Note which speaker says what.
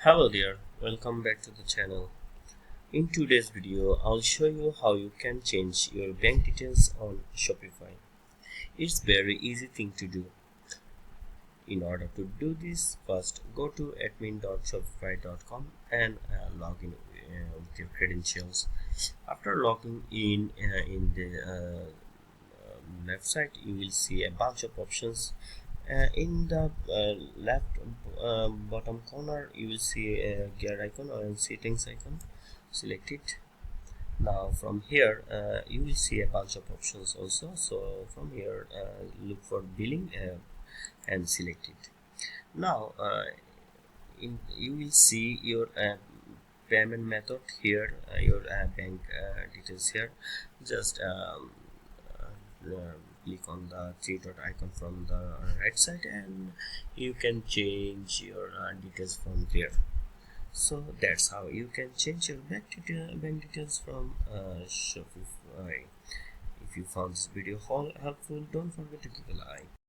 Speaker 1: Hello there, welcome back to the channel. In today's video, I'll show you how you can change your bank details on Shopify. It's very easy thing to do. In order to do this, first go to admin.shopify.com and log in with your credentials. After logging in the left side, you will see a bunch of options. In the left bottom corner, you will see a gear icon or a settings icon. Select it. Now from here you will see a bunch of options also, so from here look for billing and select it. Now you will see your payment method here, your bank details here. Just click on the three dot icon from the right side and you can change your details from there. So that's how you can change your bank details from Shopify. If you found this video helpful, don't forget to give a like.